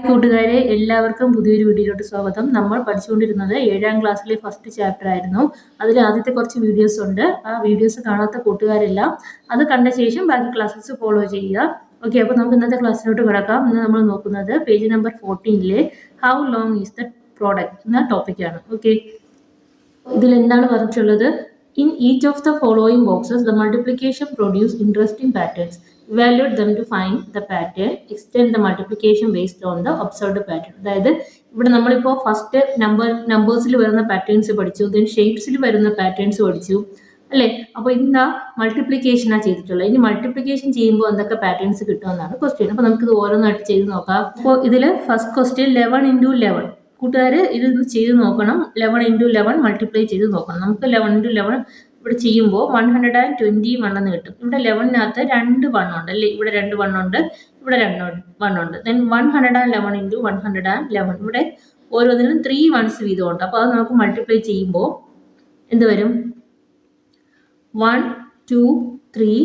കൂട്ടുകാരെ എല്ലാവർക്കും പുതിയൊരു വീഡിയോയിലോട്ട് സ്വാഗതം. നമ്മൾ പഠിച്ചുകൊണ്ടിരുന്നത് 7ാം ക്ലാസ്സിലെ ഫസ്റ്റ് ചാപ്റ്റർ ആയിരുന്നു. അതിൽ ആദ്യത്തെ കുറച്ച് വീഡിയോസ് ഉണ്ട്. ആ വീഡിയോസ് കാണാത്ത കൂട്ടുകാരെല്ലാം അത് കണ്ട ശേഷം ബാക്കി ക്ലാസ്സസ് ഫോളോ ചെയ്യുക. ഓക്കെ, അപ്പോൾ നമുക്ക് ഇന്നത്തെ ക്ലാസ്സിലോട്ട് കിടക്കാം. ഇന്ന് നമ്മൾ നോക്കുന്നത് പേജ് നമ്പർ 14ലെ how long is the product എന്ന ടോപ്പിക്കാണ്. ഓക്കെ, ഇതിൽ എന്താണ് പറഞ്ഞിട്ടുള്ളത്? In each of the following boxes, the multiplication produce interesting patterns. Evaluate them to find the pattern. Extend the multiplication based on the observed pattern. അതായത് ഇവിടെ നമ്മളിപ്പോൾ first നമ്പേഴ്സിൽ വരുന്ന patterns പഠിച്ചു, ദെൻ ഷേപ്സിൽ വരുന്ന പാറ്റേൺസ് പഠിച്ചു അല്ലേ. അപ്പോൾ ഇന്ന് മൾട്ടിപ്ലിക്കേഷനാണ് ചെയ്തിട്ടുള്ളത്. ഇനി മൾട്ടിപ്ലിക്കേഷൻ ചെയ്യുമ്പോൾ എന്തൊക്കെ പാറ്റേൺസ് കിട്ടുമെന്നാണ് ക്വസ്റ്റ്യൻ. അപ്പോൾ നമുക്കിത് ഓരോന്നായിട്ട് ചെയ്ത് നോക്കാം. അപ്പോൾ ഇതിൽ ഫസ്റ്റ് ക്വസ്റ്റ്യൻ 11 × 11. കൂട്ടുകാർ ഇത് ചെയ്ത് നോക്കണം. 11 × 11 മൾട്ടിപ്ലൈ ചെയ്ത് നോക്കണം. നമുക്ക് 11 × 11 ഇവിടെ ചെയ്യുമ്പോൾ 121 എന്ന് കിട്ടും. ഇവിടെ 11നകത്ത് 2 1 ഉണ്ട് അല്ലേ. ഇവിടെ 2 1 ഉണ്ട്, ഇവിടെ 2 1 ഉണ്ട്. ദെൻ 111 × 111. ഇവിടെ ഓരോന്നിലും 3 1s വീതമുണ്ട്. അപ്പോൾ അത് നമുക്ക് മൾട്ടിപ്ലൈ ചെയ്യുമ്പോൾ എന്ത് വരും? 1 2 3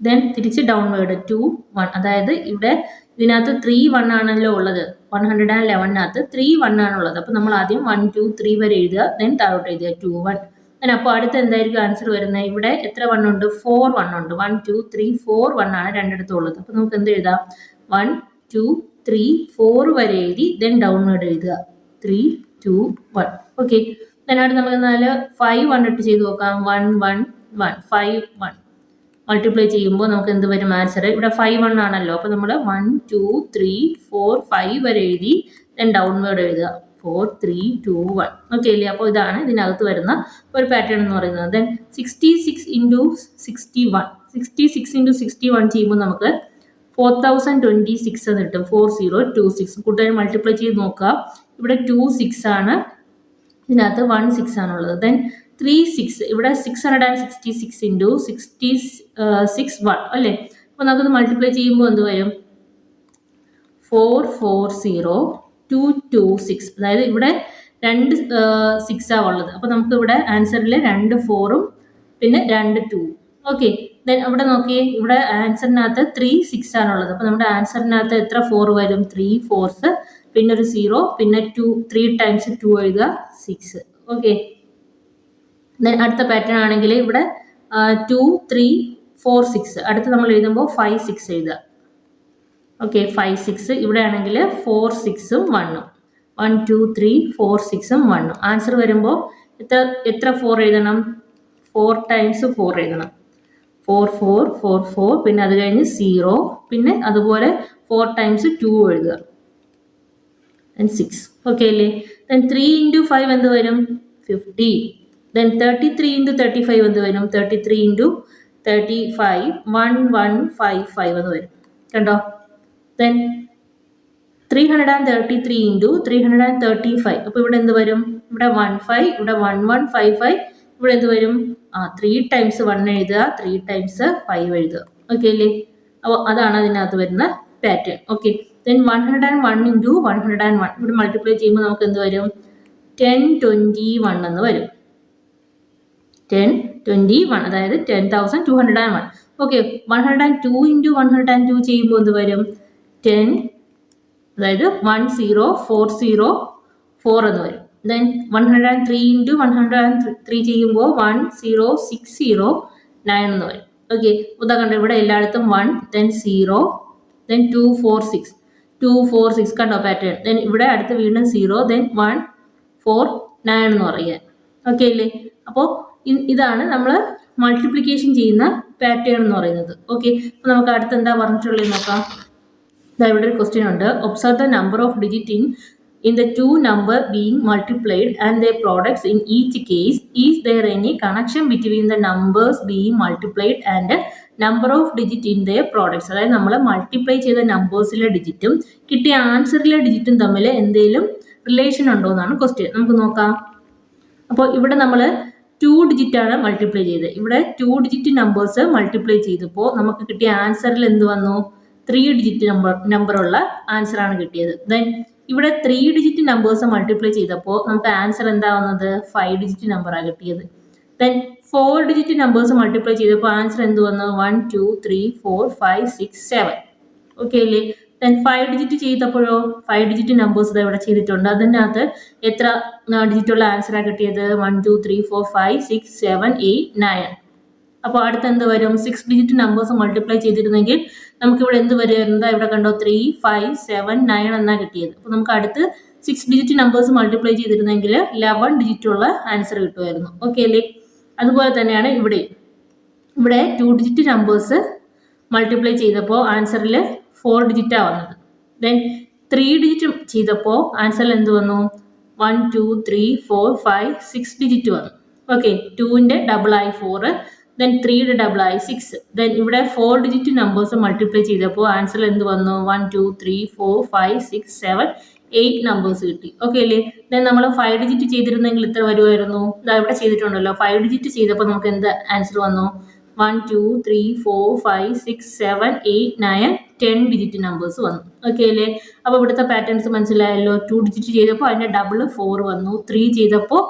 ദെൻ തിരിച്ച് ഡൗൺവേർഡ് 2 1. അതായത് ഇവിടെ ഇതിനകത്ത് 3 1 ആണല്ലോ ഉള്ളത്. 111നകത്ത് 3 1 ആണുള്ളത്. അപ്പോൾ നമ്മൾ ആദ്യം 1 2 3 വരെ എഴുതുക, ദെൻ താഴോട്ട് എഴുതുക 2 1. ദെൻ അപ്പോൾ അടുത്ത് എന്തായിരിക്കും ആൻസർ വരുന്നത്? ഇവിടെ എത്ര 1 ഉണ്ട്? 4 1 ഉണ്ട്. 1 2 3 4 1 ആണ് രണ്ടിടത്തും ഉള്ളത്. അപ്പോൾ നമുക്ക് എന്ത് എഴുതാം? 1 2 3 4 വരെ എഴുതി ദെൻ ഡൗൺവേർഡ് എഴുതുക 3 2 1. ഓക്കെ, ദെൻ അടുത്ത് നമുക്ക് 5 1 ഇട്ട് ചെയ്ത് നോക്കാം. 1 1 1 5 1 മൾട്ടിപ്ലൈ ചെയ്യുമ്പോൾ നമുക്ക് എന്ത് വരും ആൻസർ? ഇവിടെ 5 1 ആണല്ലോ. അപ്പോൾ നമ്മൾ 1 2 3 4 5 വരെ എഴുതി ദെൻ ഡൗൺവേർഡ് എഴുതുക 4 3 2 1. ഓക്കെ അല്ലേ. അപ്പോൾ ഇതാണ് ഇതിനകത്ത് വരുന്ന ഒരു പാറ്റേൺ എന്ന് പറയുന്നത്. ദെൻ 66 × 61. 66 × 61 ചെയ്യുമ്പോൾ നമുക്ക് 4026 എന്ന് കിട്ടും. 4026. കൂട്ടുകാർ മൾട്ടിപ്ലൈ ചെയ്ത് നോക്കുക. ഇവിടെ 2 6 ആണ്, ഇതിനകത്ത് 1 6 ആണുള്ളത്. ദെൻ 3 6. ഇവിടെ 666 × 66 1 അല്ലേ. അപ്പോൾ നമുക്കത് മൾട്ടിപ്ലൈ ചെയ്യുമ്പോൾ എന്ത് വരും? 440 226. അതായത് ഇവിടെ 2 6 ഉള്ളത്. അപ്പോൾ നമുക്ക് ഇവിടെ ആൻസറിൽ 2 4ഉം പിന്നെ 2 2. ഓക്കെ, ദെൻ ഇവിടെ നോക്കിയേ, ഇവിടെ ആൻസറിനകത്ത് 3 6 ആണുള്ളത്. അപ്പോൾ നമ്മുടെ ആൻസറിനകത്ത് എത്ര 4 വരും? 3 4s പിന്നെ ഒരു 0 പിന്നെ 2 3 ടൈംസ് 2 എഴുതുക 6. ഓക്കെ, ദെൻ അടുത്ത പാറ്റേൺ ആണെങ്കിൽ ഇവിടെ 2 3 4 6. അടുത്ത് നമ്മൾ എഴുതുമ്പോൾ 5 6 എഴുതുക. ഓക്കെ, 5 6. ഇവിടെ ആണെങ്കിൽ 4 6ഉം 1ഉം 1 2 3 4 6ഉം 1ഉം. ആൻസർ വരുമ്പോൾ എത്ര 4 എഴുതണം? 4 ടൈംസ് 4 എഴുതണം. 4 4 4 4 പിന്നെ അത് കഴിഞ്ഞ് 0 പിന്നെ അതുപോലെ 4 ടൈംസ് 2 എഴുതുക ദെൻ 6. ഓക്കെ അല്ലേ. ദെൻ 3 × 5 എന്ത് വരും? 50. ദെൻ 33 × 35 എന്ത് വരും? 33 × 35 1155 എന്ന് വരും. കണ്ടോ? ദെൻ 333 × 335. അപ്പോൾ ഇവിടെ എന്ത് വരും? ഇവിടെ 15, ഇവിടെ 1155. ഇവിടെ എന്ത് വരും? 3 ടൈംസ് 1 എഴുതുക, 3 ടൈംസ് 5 എഴുതുക. ഓക്കെ അല്ലേ. അപ്പോൾ അതാണ് അതിനകത്ത് വരുന്ന പാറ്റേൺ. Okay, then 101 × 101. ഇവിടെ മൾട്ടിപ്ലൈ ചെയ്യുമ്പോൾ നമുക്ക് എന്ത് വരും? 1021 എന്ന് വരും. 1021 അതായത് 10,201. ഓക്കെ, 102 × 102 ചെയ്യുമ്പോൾ എന്ത് വരും? 10 അതായത് 10404 എന്ന് വരും. ദെൻ 103 × 103 ചെയ്യുമ്പോൾ 10609 എന്ന് വരും. ഓക്കെ, ഉദാ കണ്ടോ ഇവിടെ എല്ലായിടത്തും 1 ദെൻ 0 ദെൻ 246 246 കണ്ടോ പാറ്റേൺ. ദെൻ ഇവിടെ അടുത്ത് വീണ്ടും 0 ദെൻ 149 എന്ന് പറയുക. ഓക്കെ അല്ലേ. അപ്പോൾ ഇതാണ് നമ്മൾ മൾട്ടിപ്ലിക്കേഷൻ ചെയ്യുന്ന പാറ്റേൺ എന്ന് പറയുന്നത്. ഓക്കെ, അപ്പോൾ നമുക്ക് അടുത്ത് എന്താ പറഞ്ഞിട്ടുള്ളത് നോക്കാം. ഇവിടെ ഒരു ക്വസ്റ്റ്യൻ ഉണ്ട്. Observe the number of digit in the two number being multiplied and their products in each case. Is there any connection between the numbers being multiplied and number of digit in their products? അതായത് നമ്മൾ multiply ചെയ്ത നമ്പേഴ്സിലെ ഡിജിറ്റും കിട്ടിയ ആൻസറിലെ ഡിജിറ്റും തമ്മിൽ എന്തെങ്കിലും relation ഉണ്ടോ എന്നാണ് question. നമുക്ക് നോക്കാം. അപ്പോൾ ഇവിടെ നമ്മൾ 2 ഡിജിറ്റാണ് മൾട്ടിപ്ലൈ ചെയ്തത്. ഇവിടെ 2 ഡിജിറ്റ് നമ്പേഴ്സ് മൾട്ടിപ്ലൈ ചെയ്തപ്പോൾ നമുക്ക് കിട്ടിയ ആൻസറിൽ എന്ത് വന്നു? 3 ഡിജിറ്റ് നമ്പറുള്ള ആൻസറാണ് കിട്ടിയത്. ദെൻ ഇവിടെ 3 ഡിജിറ്റ് നമ്പേഴ്സ് മൾട്ടിപ്ലൈ ചെയ്തപ്പോൾ നമുക്ക് ആൻസർ എന്താ വന്നത്? 5 ഡിജിറ്റ് നമ്പറാണ് കിട്ടിയത്. ദെൻ 4 ഡിജിറ്റ് നമ്പേഴ്സ് മൾട്ടിപ്ലൈ ചെയ്തപ്പോൾ ആൻസർ എന്ത് വന്നു? 1 2 3 4 5 6 7. ഓക്കെ അല്ലേ. ദെൻ 5 ഡിജിറ്റ് ചെയ്തപ്പോഴോ 5 ഡിജിറ്റ് നമ്പേഴ്സ് ഇത് ഇവിടെ ചെയ്തിട്ടുണ്ട്. അതിനകത്ത് എത്ര ഡിജിറ്റുള്ള ആൻസറാണ് കിട്ടിയത്? 1 2 3 4 5 6 7 8 9. അപ്പോൾ അടുത്ത് എന്ത് വരും? 6 ഡിജിറ്റ് നമ്പേഴ്സ് മൾട്ടിപ്ലൈ ചെയ്തിരുന്നെങ്കിൽ നമുക്കിവിടെ എന്ത് വരുന്നത്? ഇവിടെ കണ്ടോ 3 5 7 9 എന്നാണ് കിട്ടിയത്. അപ്പോൾ നമുക്ക് അടുത്ത് 6 ഡിജിറ്റ് നമ്പേഴ്സ് മൾട്ടിപ്ലൈ ചെയ്തിരുന്നെങ്കിൽ 11 ഡിജിറ്റുള്ള ആൻസർ കിട്ടുമായിരുന്നു. ഓക്കെ അല്ലേ? അതുപോലെ തന്നെയാണ് ഇവിടെ 2 ഡിജിറ്റ് നമ്പേഴ്സ് മൾട്ടിപ്ലൈ ചെയ്തപ്പോൾ ആൻസറിൽ 4 ഡിജിറ്റാണ് വന്നത്. ദെൻ 3 ഡിജിറ്റ് ചെയ്തപ്പോൾ ആൻസറിൽ എന്ത് വന്നു? 1 2 3 4 5 6 ഡിജിറ്റ് വന്നു. ഓക്കെ, 2ന്റെ ഡബിളായി 4, ദെൻ 3യുടെ ഡബിളായി 6. ദെൻ ഇവിടെ 4 ഡിജിറ്റ് നമ്പേഴ്സ് മൾട്ടിപ്ലൈ ചെയ്തപ്പോൾ ആൻസറിൽ എന്ത് വന്നു? 1 2 3 4 5 6 7 8 നമ്പേഴ്സ് കിട്ടി. ഓക്കെ അല്ലേ? ദെൻ നമ്മൾ 5 ഡിജിറ്റ് ചെയ്തിരുന്നെങ്കിൽ ഇത്ര വരുമായിരുന്നു. ഇവിടെ ചെയ്തിട്ടുണ്ടല്ലോ. 5 ഡിജിറ്റ് ചെയ്തപ്പോൾ നമുക്ക് എന്ത് ആൻസർ വന്നു? 1 2 3 4 5 6 7 8 9 10 ഡിജിറ്റ് നമ്പേഴ്സ് വന്നു. ഓക്കെ അല്ലേ? അപ്പോൾ ഇവിടുത്തെ പാറ്റേൺസ് മനസ്സിലായല്ലോ. 2 ഡിജിറ്റ് ചെയ്തപ്പോൾ അതിൻ്റെ ഡബിൾ 4 വന്നു. 3 ചെയ്തപ്പോൾ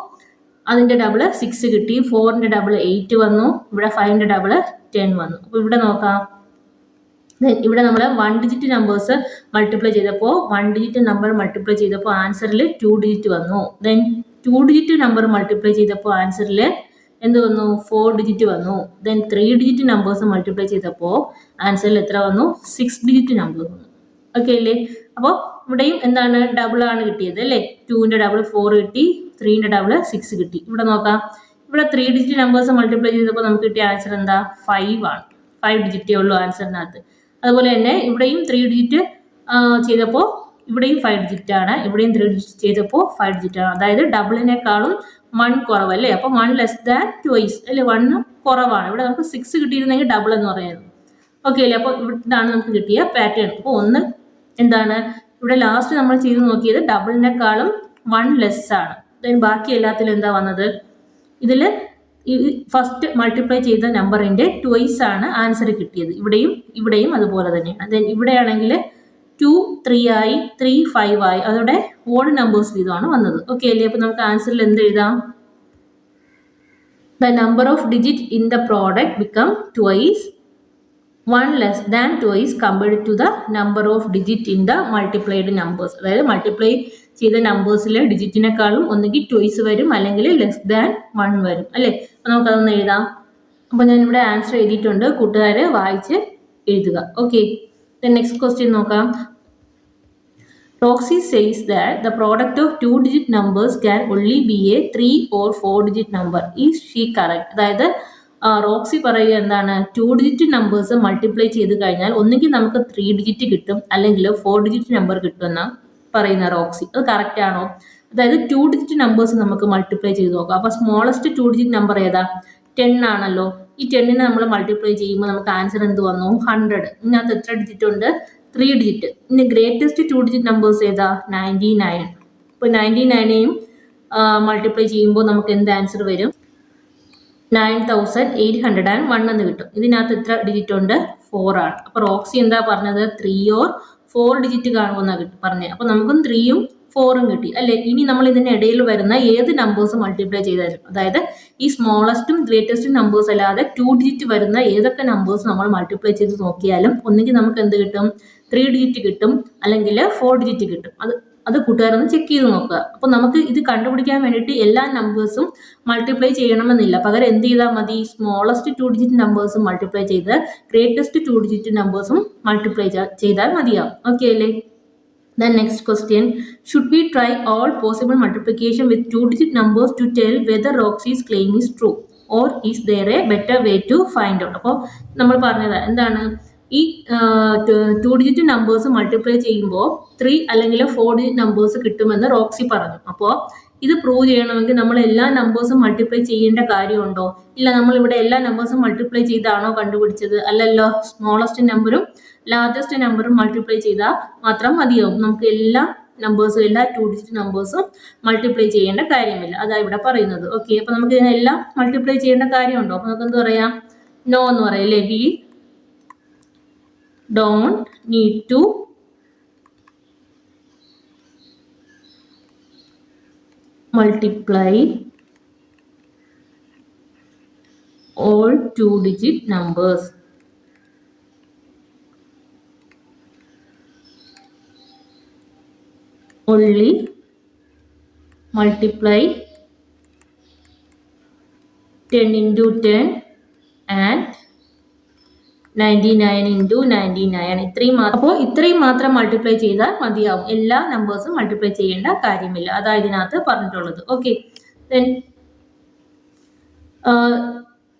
അതിൻ്റെ ഡബിൾ 6 കിട്ടി. 4ന്റെ ഡബിൾ 8 വന്നു. ഇവിടെ 5ന്റെ ഡബിൾ 10 വന്നു. അപ്പോൾ ഇവിടെ നോക്കാം. ഇവിടെ നമ്മൾ 1 ഡിജിറ്റ് നമ്പേഴ്സ് മൾട്ടിപ്ലൈ ചെയ്തപ്പോൾ 1 ഡിജിറ്റ് നമ്പർ മൾട്ടിപ്ലൈ ചെയ്തപ്പോൾ ആൻസറിൽ 2 ഡിജിറ്റ് വന്നു. ദെൻ 2 ഡിജിറ്റ് നമ്പർ മൾട്ടിപ്ലൈ ചെയ്തപ്പോൾ ആൻസറിൽ എന്ത് വന്നു? 4 ഡിജിറ്റ് വന്നു. ദെൻ 3 ഡിജിറ്റ് നമ്പേഴ്സ് മൾട്ടിപ്ലൈ ചെയ്തപ്പോൾ ആൻസറിൽ എത്ര വന്നു? 6 ഡിജിറ്റ് നമ്പർ വന്നു. ഓക്കെ അല്ലേ? അപ്പോൾ ഇവിടെയും എന്താണ്? ഡബിൾ ആണ് കിട്ടിയത് അല്ലേ? 2ന്റെ ഡബിൾ 4 കിട്ടി, 3ന്റെ ഡബിൾ 6 കിട്ടി. ഇവിടെ നോക്കാം. ഇവിടെ 3 ഡിജിറ്റ് നമ്പേഴ്സ് മൾട്ടിപ്ലൈ ചെയ്തപ്പോൾ നമുക്ക് കിട്ടിയ ആൻസർ എന്താ? 5 ആണ്. 5 ഡിജിറ്റേ ഉള്ളൂ ആൻസറിനകത്ത്. അതുപോലെ തന്നെ ഇവിടെയും 3 ഡിജിറ്റ് ചെയ്തപ്പോൾ ഇവിടെയും 5 ഡിജിറ്റ് ആണ്. ഇവിടെയും 3 ഡിജിറ്റ് ചെയ്തപ്പോൾ 5 ഡിജിറ്റ് ആണ്. അതായത് ഡബിളിനേക്കാളും 1 കുറവല്ലേ? അപ്പോൾ 1 ലെസ് ദാൻ ട്വൈസ് അല്ലേ? 1 കുറവാണ്. ഇവിടെ നമുക്ക് 6 കിട്ടിയിരുന്നെങ്കിൽ ഡബിൾ എന്ന് പറയുന്നത്. ഓക്കെ അല്ലേ? അപ്പോൾ ഇതാണ് നമുക്ക് കിട്ടിയ പാറ്റേൺ. അപ്പോൾ ഒന്ന് എന്താണ്? ഇവിടെ ലാസ്റ്റ് നമ്മൾ ചെയ്ത് നോക്കിയത് ഡബിളിനേക്കാളും 1 ലെസ് ആണ്. ദെൻ ബാക്കി എല്ലാത്തിലും എന്താ വന്നത്? ഇതിൽ ഫസ്റ്റ് മൾട്ടിപ്ലൈ ചെയ്ത നമ്പറിൻ്റെ ട്വൈസ് ആണ് ആൻസർ കിട്ടിയത്. ഇവിടെയും അതുപോലെ തന്നെയാണ്. ദെൻ ഇവിടെയാണെങ്കിൽ 2 3 ആയി, 3 5 ആയി. അതോടെ ഓഡ് നമ്പേഴ്സ് വീതമാണ് വന്നത്. ഓക്കെ അല്ലേ? അപ്പോൾ നമുക്ക് ആൻസറിൽ എന്ത് എഴുതാം? The number of digit in the product become twice 1 less than twice compared to the number of digit in the multiplied numbers. അതായത് മൾട്ടിപ്ലൈ ചെയ്ത നമ്പേഴ്സിലെ ഡിജിറ്റിനേക്കാളും ഒന്നുകിൽ ട്വൈസ് വരും, അല്ലെങ്കിൽ ലെസ് ദാൻ 1 വരും അല്ലേ? അപ്പോൾ നമുക്കതൊന്ന് എഴുതാം. അപ്പോൾ ഞാനിവിടെ ആൻസർ എഴുതിയിട്ടുണ്ട്. കൂട്ടുകാർ വായിച്ച് എഴുതുക. ഓക്കെ, നെക്സ്റ്റ് ക്വസ്റ്റ്യൻ നോക്കാം. Roxy says that the product of 2-digit numbers can only be a 3 or 4-digit number. Is she correct? അതായത് റോക്സി പറയുക എന്താണ്? 2 ഡിജിറ്റ് നമ്പേഴ്സ് മൾട്ടിപ്ലൈ ചെയ്ത് കഴിഞ്ഞാൽ ഒന്നുകിൽ നമുക്ക് 3 ഡിജിറ്റ് കിട്ടും, അല്ലെങ്കിൽ 4 ഡിജിറ്റ് നമ്പർ കിട്ടുമെന്നാണ് പറയുന്ന റോക്സി. അത് കറക്റ്റ് ആണോ? അതായത് 2 ഡിജിറ്റ് നമ്പേഴ്സ് നമുക്ക് മൾട്ടിപ്ലൈ ചെയ്ത് നോക്കാം. അപ്പോൾ സ്മോളസ്റ്റ് 2 ഡിജിറ്റ് നമ്പർ ഏതാ? 10 ആണല്ലോ. ഈ 10നെ നമ്മൾ മൾട്ടിപ്ലൈ ചെയ്യുമ്പോൾ നമുക്ക് ആൻസർ എന്ത് വന്നു? 100. ഇതിനകത്ത് എത്ര ഡിജിറ്റ് ഉണ്ട്? 3 ഡിജിറ്റ്. ഇനി ഗ്രേറ്റസ്റ്റ് 2 ഡിജിറ്റ് നമ്പേഴ്സ് ഏതാ? 99. ഇപ്പോൾ 99നെയും മൾട്ടിപ്ലൈ ചെയ്യുമ്പോൾ നമുക്ക് എന്ത് ആൻസർ വരും? 9801 എന്ന് കിട്ടും. ഇതിനകത്ത് എത്ര ഡിജിറ്റ് ഉണ്ട്? 4 ആണ്. അപ്പോൾ റോക്സി എന്താ പറഞ്ഞത്? 3 or 4 ഡിജിറ്റ് കാണുമെന്നാണ് പറഞ്ഞത്. അപ്പോൾ നമുക്കും 3ഉം 4ഉം കിട്ടി അല്ലേ? ഇനി നമ്മൾ ഇതിനിടയിൽ വരുന്ന ഏത് നമ്പേഴ്സ് മൾട്ടിപ്ലൈ ചെയ്താലും, അതായത് ഈ സ്മോളസ്റ്റും ഗ്രേറ്റസ്റ്റും നമ്പേഴ്സ് അല്ലാതെ 2 ഡിജിറ്റ് വരുന്ന ഏതൊക്കെ നമ്പേഴ്സ് നമ്മൾ മൾട്ടിപ്ലൈ ചെയ്ത് നോക്കിയാലും ഒന്നുകിൽ നമുക്ക് എന്ത് കിട്ടും? 3 ഡിജിറ്റ് കിട്ടും, അല്ലെങ്കിൽ 4 ഡിജിറ്റ് കിട്ടും. അത് കൂട്ടുകാരൊന്ന് ചെക്ക് ചെയ്ത് നോക്കുക. അപ്പോൾ നമുക്ക് ഇത് കണ്ടുപിടിക്കാൻ വേണ്ടിയിട്ട് എല്ലാ നമ്പേഴ്സും മൾട്ടിപ്ലൈ ചെയ്യണമെന്നില്ല. പകരം എന്ത് ചെയ്താൽ മതി? സ്മോളസ്റ്റ് 2 ഡിജിറ്റ് നമ്പേഴ്സും മൾട്ടിപ്ലൈ ചെയ്ത് ഗ്രേറ്റസ്റ്റ് 2 ഡിജിറ്റ് നമ്പേഴ്സും മൾട്ടിപ്ലൈ ചെയ്താൽ മതിയാവും. ഓക്കെ അല്ലേ? The next question, should we try all possible multiplication with 2-digit numbers to tell whether Roxy's claim is true, or is there a better way to find out? അപ്പോൾ നമ്മൾ പറഞ്ഞത് എന്താണ്? ഈ 2 digit numbers multiply ചെയ്യുമ്പോൾ 3 അല്ലെങ്കിൽ 4 digit numbers കിട്ടുമെന്ന് റോക്സി പറഞ്ഞു. അപ്പോൾ ഇത് പ്രൂവ് ചെയ്യണമെങ്കിൽ നമ്മൾ എല്ലാ നമ്പേഴ്സും മൾട്ടിപ്ലൈ ചെയ്യേണ്ട കാര്യമുണ്ടോ? ഇല്ല, നമ്മളിവിടെ എല്ലാ നമ്പേഴ്സും മൾട്ടിപ്ലൈ ചെയ്താണോ കണ്ടുപിടിച്ചത്? അല്ലല്ലോ. സ്മോളസ്റ്റ് നമ്പറും ലാർജസ്റ്റ് നമ്പറും മൾട്ടിപ്ലൈ ചെയ്താൽ മാത്രം മതിയാവും. നമുക്ക് എല്ലാ നമ്പേഴ്സും, എല്ലാ 2 ഡിജിറ്റ് നമ്പേഴ്സും മൾട്ടിപ്ലൈ ചെയ്യേണ്ട കാര്യമില്ല. അതാ ഇവിടെ പറയുന്നത്. ഓക്കെ, അപ്പോൾ നമുക്ക് ഇതിനെല്ലാം മൾട്ടിപ്ലൈ ചെയ്യേണ്ട കാര്യമുണ്ടോ? അപ്പോൾ നമുക്ക് എന്ത് പറയാം? നോ എന്ന് പറയാം അല്ലേ? We don't need to multiply all 2-digit numbers. only multiply 10 into 10 and 99 into 99. അപ്പോൾ ഇത്രയും മാത്രം മൾട്ടിപ്ലൈ ചെയ്താൽ മതിയാവും. എല്ലാ നമ്പേഴ്സും മൾട്ടിപ്ലൈ ചെയ്യേണ്ട കാര്യമില്ല. അതാണ് ഇതിനകത്ത് പറഞ്ഞിട്ടുള്ളത്. Okay, then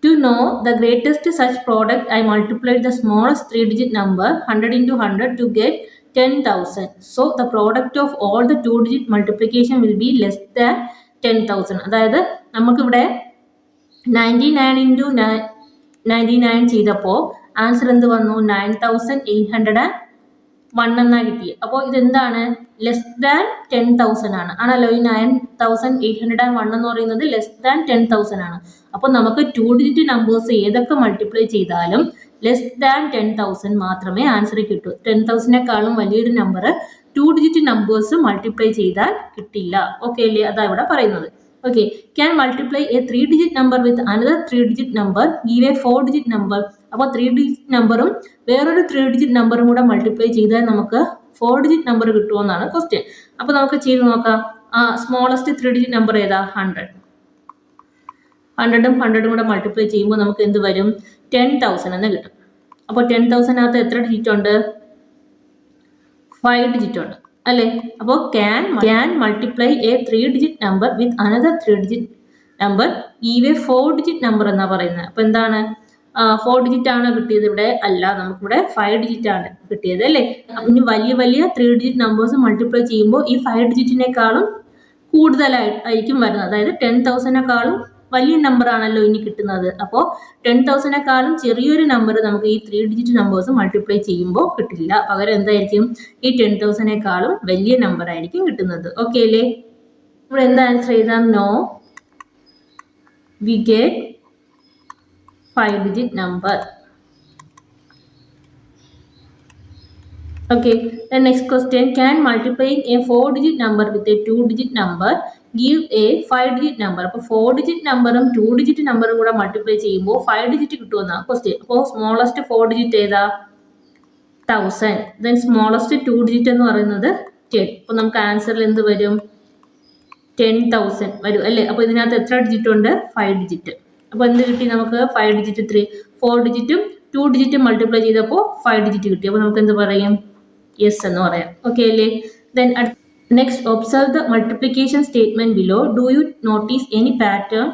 to know the greatest such product, I multiplied the smallest 3-digit number 100 into 100 to get 10,000. So the product of all the 2-digit multiplication will be less than 10,000. അതായത് നമുക്കിവിടെ 99 into 99 ചെയ്തപ്പോൾ answer എന്ത് വന്നു? 9,801 എന്നാണ് കിട്ടിയത്. അപ്പോൾ ഇതെന്താണ്? Less than 10,000 ആണ്. ആണല്ലോ, ഈ 9,801 എന്ന് പറയുന്നത് ലെസ് ദാൻ 10,000 ആണ്. അപ്പോൾ നമുക്ക് 2 ഡിജിറ്റ് നമ്പേഴ്സ് ഏതൊക്കെ മൾട്ടിപ്ലൈ ചെയ്താലും ലെസ് ദാൻ 10,000 മാത്രമേ ആൻസർ കിട്ടൂ. 10,000-നെക്കാളും വലിയൊരു നമ്പർ 2 ഡിജിറ്റ് നമ്പേഴ്സ് മൾട്ടിപ്ലൈ ചെയ്താൽ കിട്ടില്ല. ഓക്കെ അല്ലേ? അതാ ഇവിടെ പറയുന്നത്. Okay, can multiply A 3-digit number with another 3-digit number give A 4-digit number. അപ്പോൾ 3-digit നമ്പറും വേറൊരു 3-digit നമ്പറും കൂടെ മൾട്ടിപ്ലൈ ചെയ്താൽ നമുക്ക് 4-digit നമ്പർ കിട്ടുമെന്നാണ് ക്വസ്റ്റ്യൻ. അപ്പോൾ നമുക്ക് ചെയ്ത് നോക്കാം. സ്മോളസ്റ്റ് 3-digit നമ്പർ ഏതാ? 100. 100ഉം 100ഉം കൂടെ മൾട്ടിപ്ലൈ ചെയ്യുമ്പോൾ നമുക്ക് എന്ത് വരും? 10,000 എന്ന് കിട്ടും. അപ്പോൾ 10,000-നകത്ത് എത്ര ഡിജിറ്റ് ഉണ്ട്? 5 ഡിജിറ്റ് ഉണ്ട് അല്ലേ? അപ്പോൾ can multiply A 3-digit number with another 3-digit number give A 4-digit number എന്നാണ് പറയുന്നത്. അപ്പോൾ എന്താണ്? 4 ഡിജിറ്റ് ആണ് കിട്ടിയത് ഇവിടെ? അല്ല, നമുക്കിവിടെ 5 ഡിജിറ്റ് ആണ് കിട്ടിയത് അല്ലേ? ഇനി വലിയ വലിയ 3-digit നമ്പേഴ്സ് മൾട്ടിപ്ലൈ ചെയ്യുമ്പോൾ ഈ 5 ഡിജിറ്റിനേക്കാളും കൂടുതലായിരിക്കും വരുന്നത്. അതായത് 10,000-നെക്കാളും വലിയ നമ്പർ ആണല്ലോ ഇനി കിട്ടുന്നത്. അപ്പോൾ 10,000-നെക്കാളും ചെറിയൊരു നമ്പർ നമുക്ക് ഈ 3-digit നമ്പേഴ്സ് മൾട്ടിപ്ലൈ ചെയ്യുമ്പോൾ കിട്ടില്ല. പകരം എന്തായിരിക്കും? ഈ 10,000-നെക്കാളും വലിയ നമ്പർ ആയിരിക്കും കിട്ടുന്നത്. ഓക്കെ അല്ലേ? ഇവിടെ എന്താ ആൻസർ ചെയ്താൽ? No, we get 5-digit number. Okay, the next question, can multiplying a 4-digit number with a 2-digit number give a 5-digit number? അപ്പോൾ 4-digit നമ്പറും 2-digit നമ്പറും കൂടെ മൾട്ടിപ്ലൈ ചെയ്യുമ്പോൾ 5-digit കിട്ടുമെന്നാണ് ക്വസ്റ്റ്യൻ. അപ്പോൾ സ്മോളസ്റ്റ് 4-digit ഏതാ? 1000. ദെൻ സ്മോളസ്റ്റ് 2-digit എന്ന് പറയുന്നത് 10. അപ്പോൾ നമുക്ക് ആൻസറിൽ എന്ത് വരും? 10,000 വരും അല്ലേ? അപ്പോൾ ഇതിനകത്ത് എത്ര ഡിജിറ്റ് ഉണ്ട്? 5 ഡിജിറ്റ്. അപ്പോൾ എന്ത് കിട്ടി നമുക്ക്? 5 ഡിജിറ്റ് 4 ഡിജിറ്റും 2 ഡിജിറ്റും മൾട്ടിപ്ലൈ ചെയ്തപ്പോൾ 5 ഡിജിറ്റ് കിട്ടി. അപ്പോൾ നമുക്ക് എന്ത് പറയും? യെസ് എന്ന് പറയാം. ഓക്കെ അല്ലേ? Then next, observe the multiplication statement below. Do you notice any pattern?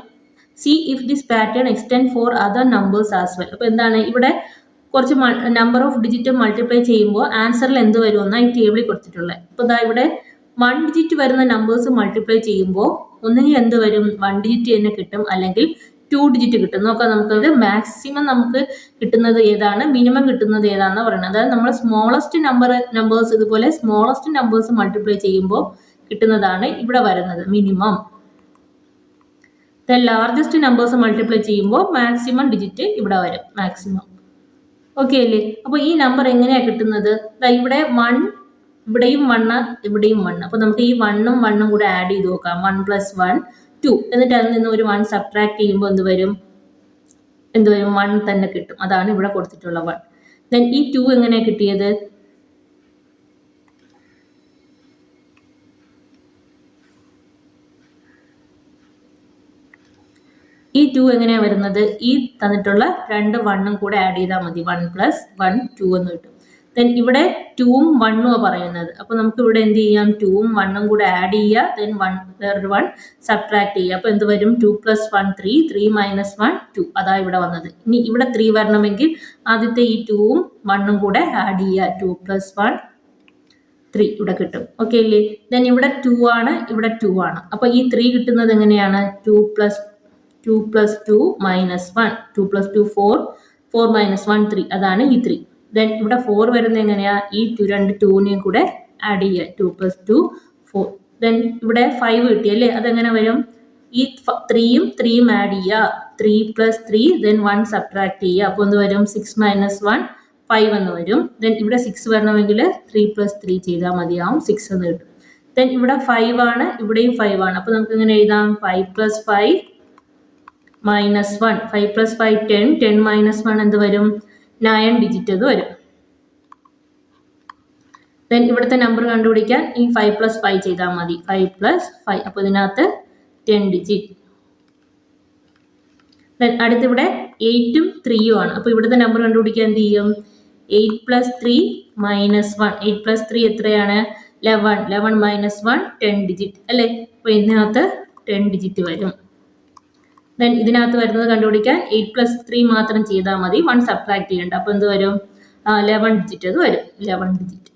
C if this pattern extend for other numbers as well. അപ്പോൾ എന്താണ്? ഇവിടെ കുറച്ച് നമ്പർ ഓഫ് ഡിജിറ്റ് മൾട്ടിപ്ലൈ ചെയ്യുമ്പോൾ ആൻസറിൽ എന്ത് വരുമെന്നാണ് ഈ ടേബിളിൽ കൊടുത്തിട്ടുള്ളത്. അപ്പോൾ ഇതാ ഇവിടെ 1 ഡിജിറ്റ് വരുന്ന നമ്പേഴ്സ് മൾട്ടിപ്ലൈ ചെയ്യുമ്പോൾ ഒന്നുകിൽ എന്ത് വരും? 1 ഡിജിറ്റ് തന്നെ കിട്ടും, അല്ലെങ്കിൽ 2 ഡിജിറ്റ് കിട്ടും. നോക്കാം, നമുക്ക് മാക്സിമം നമുക്ക് കിട്ടുന്നത് ഏതാണ്, മിനിമം കിട്ടുന്നത് ഏതാണെന്ന് പറയുന്നത്. അതായത് നമ്മൾ സ്മോളസ്റ്റ് നമ്പേഴ്സ് ഇതുപോലെ സ്മോളസ്റ്റ് നമ്പേഴ്സ് മൾട്ടിപ്ലൈ ചെയ്യുമ്പോൾ കിട്ടുന്നതാണ് ഇവിടെ വരുന്നത് മിനിമം. ലാർജസ്റ്റ് നമ്പേഴ്സ് മൾട്ടിപ്ലൈ ചെയ്യുമ്പോൾ മാക്സിമം ഡിജിറ്റ് ഇവിടെ വരും, മാക്സിമം. ഓക്കെ അല്ലേ? അപ്പോൾ ഈ നമ്പർ എങ്ങനെയാണ് കിട്ടുന്നത്? ഇവിടെ 1, ഇവിടെയും 1, ഇവിടെയും 1. അപ്പോൾ നമുക്ക് ഈ 1ഉം 1ഉം കൂടെ ആഡ് ചെയ്ത് നോക്കാം. 1 + 1 2. എന്നിട്ട് അതിൽ നിന്ന് ഒരു 1 സബ്ട്രാക്ട് ചെയ്യുമ്പോൾ എന്ത് വരും? 1 തന്നെ കിട്ടും. അതാണ് ഇവിടെ കൊടുത്തിട്ടുള്ള 1. ദെൻ ഈ 2 എങ്ങനെയാണ് കിട്ടിയത്? ഈ 2 എങ്ങനെയാണ് വരുന്നത്? ഈ തന്നിട്ടുള്ള 2 1ഉം കൂടെ ആഡ് ചെയ്താൽ മതി. 1 + 1 2 എന്ന് കിട്ടും. ദെൻ ഇവിടെ 2ഉം 1ഉം പറയുന്നത്. അപ്പോൾ നമുക്ക് ഇവിടെ എന്ത് ചെയ്യാം? 2ഉം 1ഉം കൂടെ ആഡ് ചെയ്യുക. ദെൻ വേറൊരു 1 സബ്ട്രാക്ട് ചെയ്യുക. അപ്പോൾ എന്ത് വരും? 2 + 1 3, 3 - 1 2. അതാ ഇവിടെ വന്നത്. ഇനി ഇവിടെ 3 വരണമെങ്കിൽ ആദ്യത്തെ ഈ 2ഉം 1ഉം കൂടെ ആഡ് ചെയ്യുക. 2 + 1 3 ഇവിടെ കിട്ടും. ഓക്കെ അല്ലേ? ദെൻ ഇവിടെ 2 ആണ്, ഇവിടെ 2 ആണ്. അപ്പോൾ ഈ 3 കിട്ടുന്നത് എങ്ങനെയാണ്? 2 + 2 - 1 2 + 2 4 4 - 1 3. അതാണ് ഈ 3. ദെൻ ഇവിടെ 4 വരുന്നത് എങ്ങനെയാ? ഈ 2നെയും കൂടെ ആഡ് ചെയ്യുക. 2 + 2 4. ദെൻ ഇവിടെ 5 കിട്ടിയല്ലേ? അതെങ്ങനെ വരും? ഈ 3ഉം 3ഉം ആഡ് ചെയ്യുക. 3 + 3 ദെൻ 1 സബ്ട്രാക്ട് ചെയ്യുക. അപ്പോൾ എന്ത് വരും? 6 - 1 5 എന്ന് വരും. ദെൻ ഇവിടെ 6 വരണമെങ്കിൽ 3 + 3 ചെയ്താൽ മതിയാവും. 6 എന്ന് കിട്ടും. ദെൻ ഇവിടെ 5 ആണ്, ഇവിടെയും 5 ആണ്. അപ്പോൾ നമുക്ക് എങ്ങനെ എഴുതാം? 5 + 5 - 1. 5 + 5 10, 10 - 1 എന്ത് വരും? 9 ഡിജിറ്റ് അത് വരും. ദെൻ ഇവിടുത്തെ നമ്പർ കണ്ടുപിടിക്കാൻ ഈ 5 + 5 ചെയ്താൽ മതി. 5 + 5. അപ്പോൾ ഇതിനകത്ത് 10 ഡിജിറ്റ്. ദെൻ അടുത്തിവിടെ 8ഉം 3ഉം ആണ്. അപ്പോൾ ഇവിടുത്തെ നമ്പർ കണ്ടുപിടിക്കാൻ എന്ത് ചെയ്യും? 8 + 3 - 1. 8 + 3 എത്രയാണ്? 11. 11 - 1 10 ഡിജിറ്റ് അല്ലേ? അപ്പോൾ ഇതിനകത്ത് 10 ഡിജിറ്റ് വരും. ദെൻ ഇതിനകത്ത് വരുന്നത് കണ്ടുപിടിക്കാൻ 8 + 3 മാത്രം ചെയ്താൽ മതി. 1 സബ്ട്രാക്ട് ചെയ്യേണ്ട. അപ്പോൾ എന്ത് വരും? 11 ഡിജിറ്റ് അത് വരും. 11 ഡിജിറ്റ്.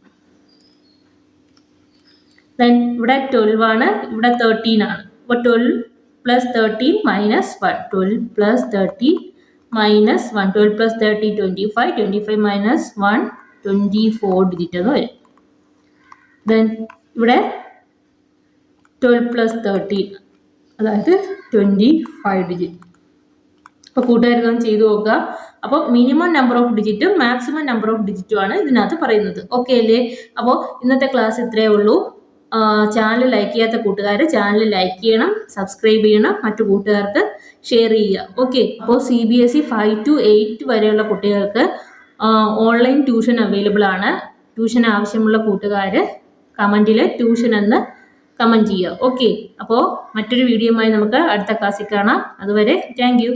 ദെൻ ഇവിടെ 12 ആണ്, ഇവിടെ 13 ആണ്. അപ്പോൾ 12 + 13 - 1. 12 + 13 - 1. 12 + 30 25. 25 - 1 24 ഡിജിറ്റ് എന്ന് വരും. ദെൻ ഇവിടെ 12 + 13 അതായത് 25 ഡിജിറ്റ്. അപ്പോൾ കൂട്ടുകാരിതൊന്ന് ചെയ്തു നോക്കുക. അപ്പോൾ മിനിമം നമ്പർ ഓഫ് ഡിജിറ്റും മാക്സിമം നമ്പർ ഓഫ് ഡിജിറ്റും ആണ് ഇതിനകത്ത് പറയുന്നത്. ഓക്കെ അല്ലേ? അപ്പോൾ ഇന്നത്തെ ക്ലാസ് ഇത്രയേ ഉള്ളൂ. ചാനൽ ലൈക്ക് ചെയ്യാത്ത കൂട്ടുകാർ ചാനൽ ലൈക്ക് ചെയ്യണം, സബ്സ്ക്രൈബ് ചെയ്യണം, മറ്റു കൂട്ടുകാർക്ക് ഷെയർ ചെയ്യുക. ഓക്കെ. അപ്പോൾ CBSE 5 to 8 വരെയുള്ള കുട്ടികൾക്ക് ഓൺലൈൻ ട്യൂഷൻ അവൈലബിൾ ആണ്. ട്യൂഷൻ ആവശ്യമുള്ള കൂട്ടുകാർ കമൻറ്റിൽ ട്യൂഷൻ എന്ന് കമൻറ്റ് ചെയ്യുക. ഓക്കെ. അപ്പോൾ മറ്റൊരു വീഡിയോയുമായി നമുക്ക് അടുത്ത ക്ലാസ്സിൽ കാണാം. അതുവരെ താങ്ക് യു.